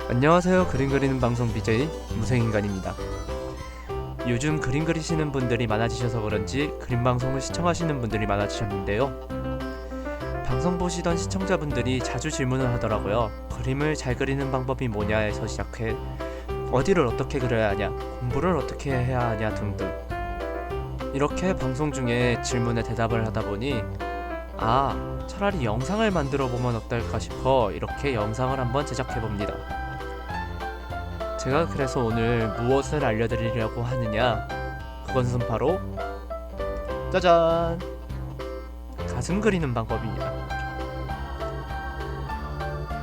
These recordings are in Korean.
안녕하세요. 그림 그리는 방송 BJ 무생인간입니다. 요즘 그림 그리시는 분들이 많아지셔서 그런지 그림 방송을 시청하시는 분들이 많아지셨는데요. 방송 보시던 시청자분들이 자주 질문을 하더라고요. 그림을 잘 그리는 방법이 뭐냐에서 시작해 어디를 어떻게 그려야 하냐, 공부를 어떻게 해야 하냐 등등. 이렇게 방송 중에 질문에 대답을 하다 보니 차라리 영상을 만들어 보면 어떨까 싶어 이렇게 영상을 한번 제작해 봅니다. 제가 그래서 오늘 무엇을 알려드리려고 하느냐, 그것은 바로 짜잔! 가슴 그리는 방법입니다.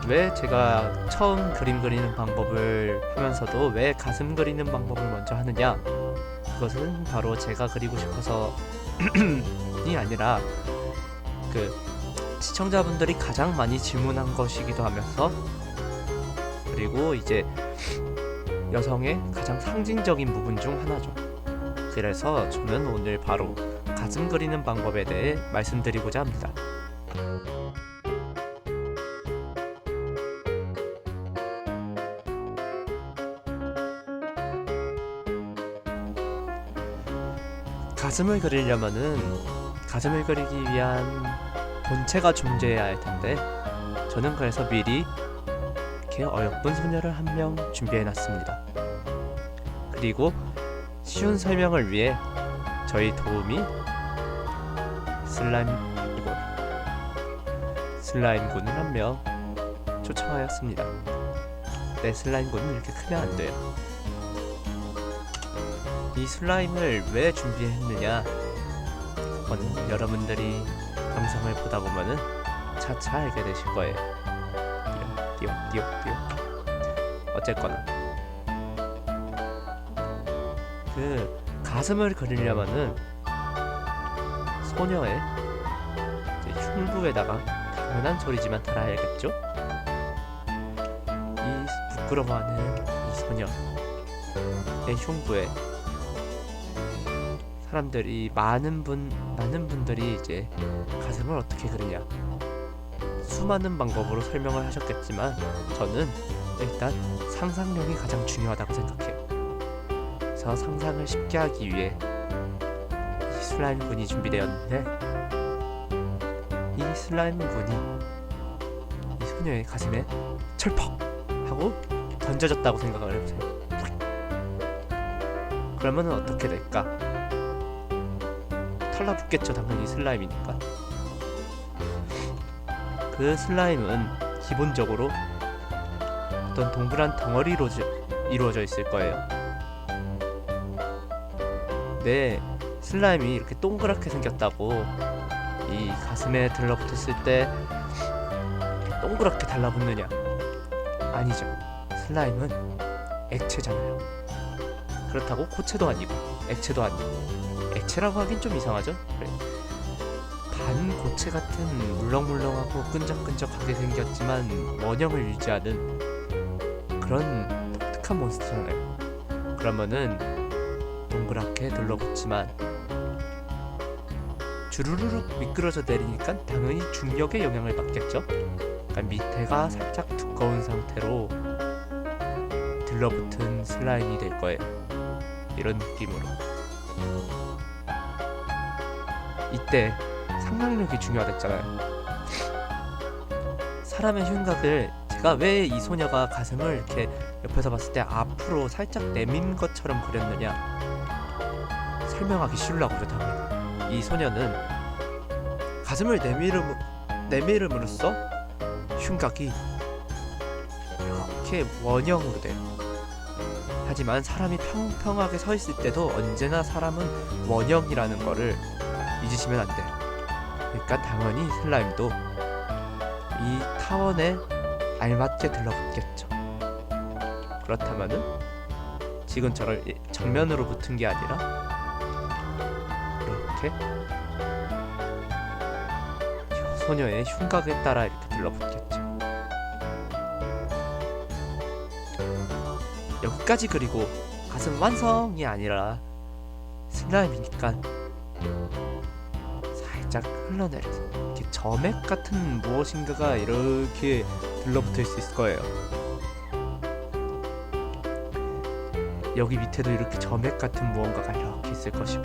왜 제가 처음 그림 그리는 방법을 하면서도 왜 가슴 그리는 방법을 먼저 하느냐, 그것은 바로 제가 그리고 싶어서 이 아니라 시청자분들이 가장 많이 질문한 것이기도 하면서, 그리고 이제 여성의 가장 상징적인 부분 중 하나죠. 그래서 저는 오늘 바로 가슴 그리는 방법에 대해 말씀드리고자 합니다. 가슴을 그리려면은 가슴을 그리기 위한 본체가 존재해야 할 텐데, 저는 그래서 미리 이렇게 어여쁜 소녀를 한 명 준비해놨습니다. 그리고 쉬운 설명을 위해 저희 도우미 슬라임군을 한 명 초청하였습니다. 네, 슬라임군은 이렇게 크면 안 돼요. 이 슬라임을 왜 준비했느냐, 그거는 여러분들이 영상을 보다 보면은 차차 알게 되실 거예요. 띠용. 어쨌거나 가슴을 그리려면은 소녀의 흉부에다가 당연한 소리지만 달아야겠죠? 이 부끄러워하는 이 소녀의 흉부에 많은 분들이 이제 가슴을 어떻게 그리냐, 수많은 방법으로 설명을 하셨겠지만 저는 일단 상상력이 가장 중요하다고 생각해요. 그래서 상상을 쉽게 하기 위해 이 슬라임군이 준비되었는데, 이 슬라임군이 이 소녀의 가슴에 철퍽 하고 던져졌다고 생각을 해보세요. 그러면 어떻게 될까? 털라붙겠죠. 당연히 슬라임이니까. 그 슬라임은 기본적으로 어떤 동그란 덩어리로 이루어져 있을 거예요. 네, 슬라임이 이렇게 동그랗게 생겼다고 이 가슴에 들러붙었을 때 동그랗게 달라붙느냐? 아니죠. 슬라임은 액체잖아요. 그렇다고 고체도 아니고 액체도 아니고, 액체라고 하긴 좀 이상하죠? 그래. 반고체 같은 물렁물렁하고 끈적끈적하게 생겼지만 원형을 유지하는 그런 독특한 몬스터잖아요. 그러면은 동그랗게 들러붙지만 주르르륵 미끄러져 내리니까 당연히 중력의 영향을 받겠죠. 그러니까 밑에가 살짝 두꺼운 상태로 들러붙은 슬라임이 될 거예요. 이런 느낌으로. 이때 상상력이 중요하댔잖아요. 사람의 흉곽을 제가 왜 이 소녀가 가슴을 이렇게 옆에서 봤을 때 앞으로 살짝 내민 것처럼 그렸느냐, 설명하기 쉬우려고요. 당연히 이 소녀는 가슴을 내밀음으로써 흉곽이 이렇게 원형으로 돼요. 하지만 사람이 평평하게 서 있을 때도 언제나 사람은 원형이라는 거를 잊으시면 안 돼요. 그러니까 당연히 슬라임도 이 타원에 알맞게 들러붙겠죠. 그렇다면은 지금처럼 정면으로 붙은 게 아니라 이렇게 소녀의 흉곽에 따라 이렇게 들러붙겠죠. 여기까지 그리고 가슴 완성이 아니라 슬라임이니까 살짝 흘러내려서 이렇게 점액 같은 무엇인가가 이렇게 들러붙을 수 있을 거예요. 여기 밑에도 이렇게 점액 같은 무언가가 이렇게 있을 것이고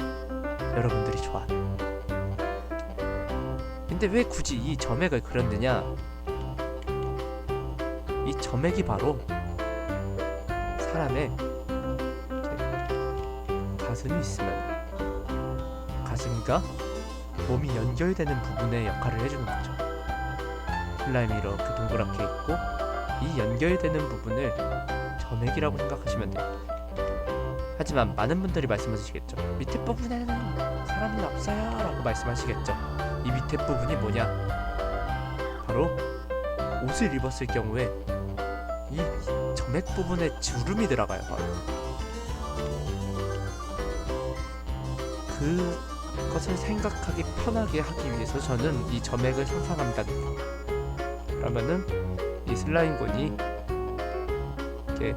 여러분들이 좋아하는. 근데 왜 굳이 이 점액을 그렸느냐? 이 점액이 바로 사람의 가슴이 있으면 가슴과 몸이 연결되는 부분의 역할을 해주는 거죠. 슬라임이 이렇게 동그랗게 있고 이 연결되는 부분을 점액이라고 생각하시면 돼요. 하지만 많은 분들이 말씀하시겠죠. 밑에 부분에는 사람은 없어요 라고 말씀하시겠죠. 이 밑에 부분이 뭐냐? 바로 옷을 입었을 경우에 이 점액 부분에 주름이 들어가요. 바로 그것을 생각하기 편하게 하기 위해서 저는 이 점액을 상상한답니다. 그러면은 이 슬라임군이 이렇게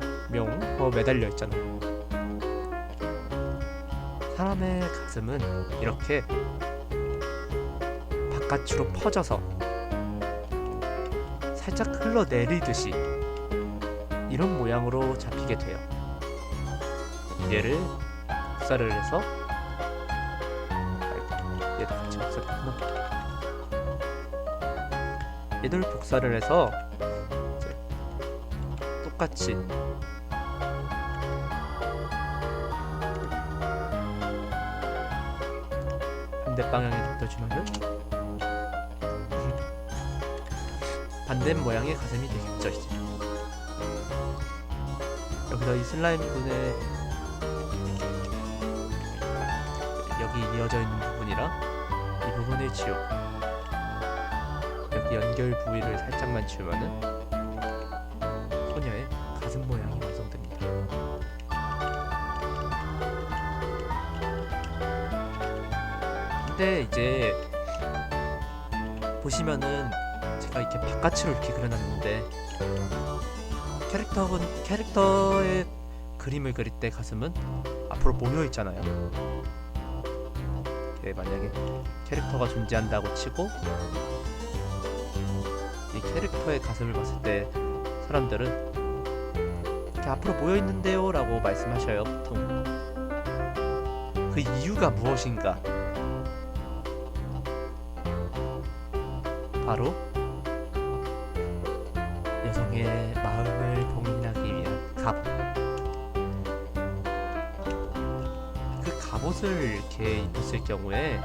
매달려 있잖아요. 사람의 가슴은 이렇게 바깥으로 퍼져서 살짝 흘러내리듯이 이런 모양으로 잡히게 돼요. 얘를 복사를 해서 얘도 같이 복사했구나. 얘들 복사를 해서 이제 똑같이 반대 방향에 덮여주면은 반대 모양의 가슴이 되겠죠. 이제 여기서 이 슬라임군의 여기 이어져 있는 부분이랑 이 부분을 지우고 여기 연결 부위를 살짝만 지우면은 소녀의 가슴 모양이 완성됩니다. 근데 이제 보시면은 제가 이렇게 바깥으로 이렇게 그려놨는데 캐릭터의 그림을 그릴 때 가슴은 앞으로 모여 있잖아요. 만약에 캐릭터가 존재한다고 치고 이 캐릭터의 가슴을 봤을 때 사람들은 이렇게 앞으로 모여 있는데요 라고 말씀하셔요. 보통 그 이유가 무엇인가? 바로 여성의 마음을 봉인하기 위한 갑옷. 그 갑옷을 이렇게 입었을 경우에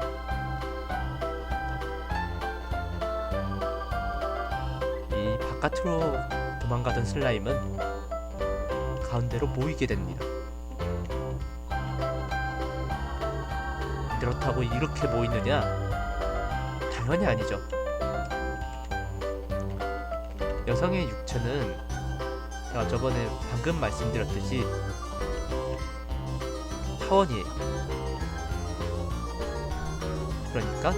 이 바깥으로 도망가던 슬라임은 가운데로 모이게 됩니다. 그렇다고 이렇게 모이느냐? 당연히 아니죠. 여성의 육체는 제가 저번에 방금 말씀드렸듯이 타원이에요. 그러니까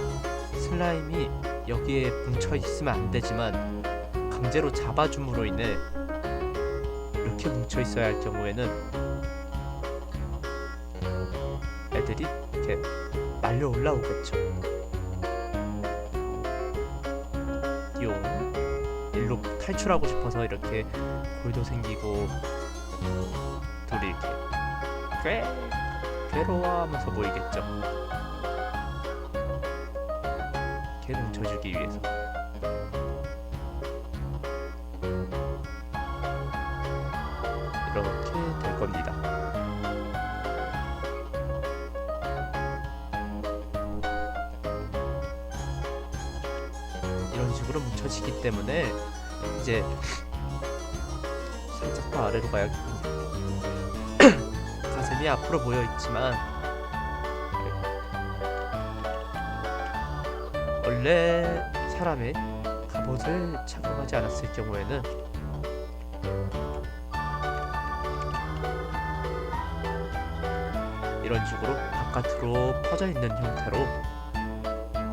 슬라임이 여기에 뭉쳐 있으면 안 되지만 강제로 잡아줌으로 인해 이렇게 뭉쳐 있어야 할 경우에는 애들이 이렇게 말려 올라오겠죠. 띠용 일로 탈출하고 싶어서 이렇게 골도 생기고 둘이 이렇게 꽤 괴로워하면서 보이겠죠. 걔 뭉쳐주기 위해서. 이렇게 될 겁니다. 이런 식으로 뭉쳐지기 때문에 이제 살짝 더 아래로 가야겠군요. 가슴이 앞으로 모여 있지만 원래 사람의 갑옷을 착용하지 않았을 경우에는 이런 식으로 바깥으로 퍼져 있는 형태로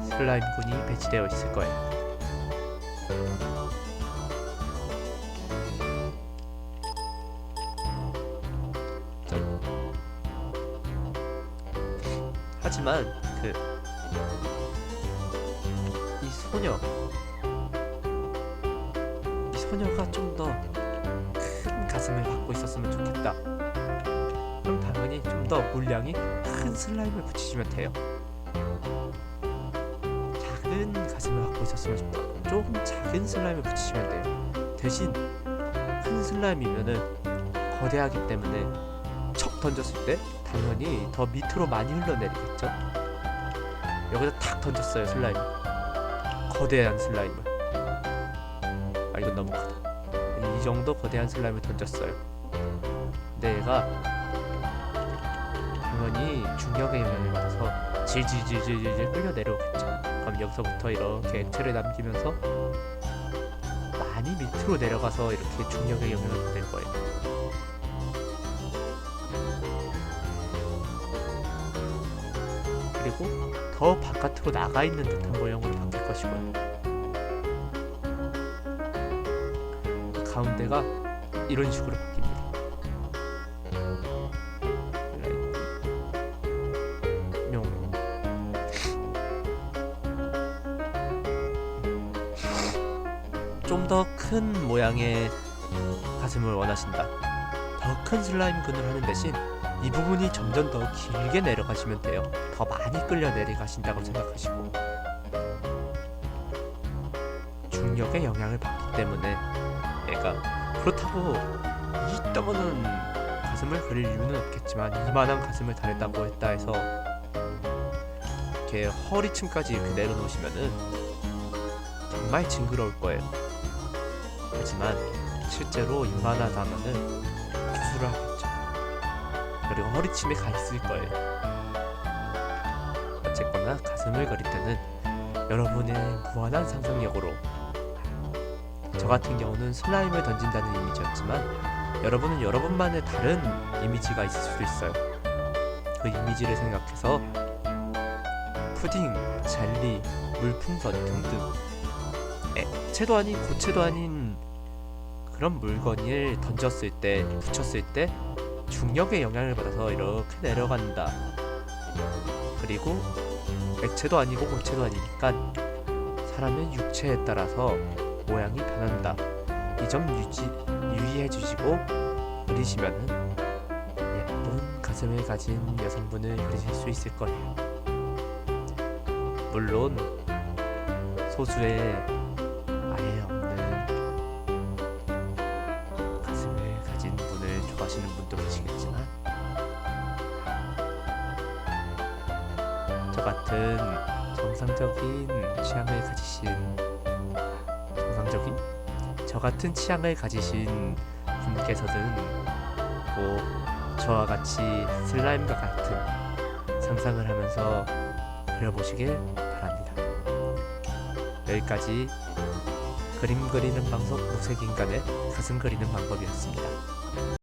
슬라임군이 배치되어 있을 거예요. 하지만 이 소녀가 좀 더 큰 가슴을 갖고 있었으면 좋겠다 더 물량이 큰 슬라임을 붙이시면 돼요. 작은 가슴을 갖고 있었으면 좋다. 조금 작은 슬라임을 붙이시면 돼요. 대신 큰 슬라임이면은 거대하기 때문에 척 던졌을 때 당연히 더 밑으로 많이 흘러내리겠죠. 여기다 탁 던졌어요. 슬라임, 거대한 슬라임을. 아, 이건 너무 크다. 이 정도 거대한 슬라임을 던졌어요. 근데 얘가 당연히 중력의 영향을 받아서 질질질질질 끌려 내려오겠죠. 그럼 여기서부터 이렇게 액체를 남기면서 많이 밑으로 내려가서 이렇게 중력의 영향을 받을 거예요. 그리고 더 바깥으로 나가 있는 듯한 모양으로 바뀔 것이고요. 가운데가 이런 식으로 바뀝니다. 좀 더 큰 모양의 가슴을 원하신다. 더 큰 슬라임 끈을 하는 대신 이 부분이 점점 더 길게 내려가시면 돼요. 더 많이 끌려 내려가신다고 생각하시고, 중력의 영향을 받기 때문에 얘가, 그렇다고 이따만한 가슴을 그릴 이유는 없겠지만 이만한 가슴을 다린다고 했다 해서 이렇게 허리춤까지 이렇게 내려놓으시면은 정말 징그러울 거예요. 하지만 실제로 이만하다면은 기술을 하겠죠. 그리고 허리춤에 가 있을 거예요. 어쨌거나 가슴을 그릴 때는 여러분의 무한한 상상력으로, 저 같은 경우는 슬라임을 던진다는 이미지였지만 여러분은 여러분만의 다른 이미지가 있을 수도 있어요. 그 이미지를 생각해서 푸딩, 젤리, 물풍선 등등 액체도 아닌 고체도 아닌 그런 물건을 던졌을 때, 붙였을 때 중력의 영향을 받아서 이렇게 내려간다. 그리고 액체도 아니고 고체도 아니니까 사람의 육체에 따라서 모양이 변한다. 이 점 유의해 주시고 그리시면은 예쁜 가슴을 가진 여성분을 그리실 수 있을 거예요. 물론 소수의 아예 없는 가슴을 가진 분을 좋아하시는 분도 계시겠지만, 저 같은 정상적인 취향을 가지신 분께서는 꼭 저와 같이 슬라임과 같은 상상을 하면서 그려보시길 바랍니다. 여기까지 그림 그리는 방송 무색인간의 가슴 그리는 방법이었습니다.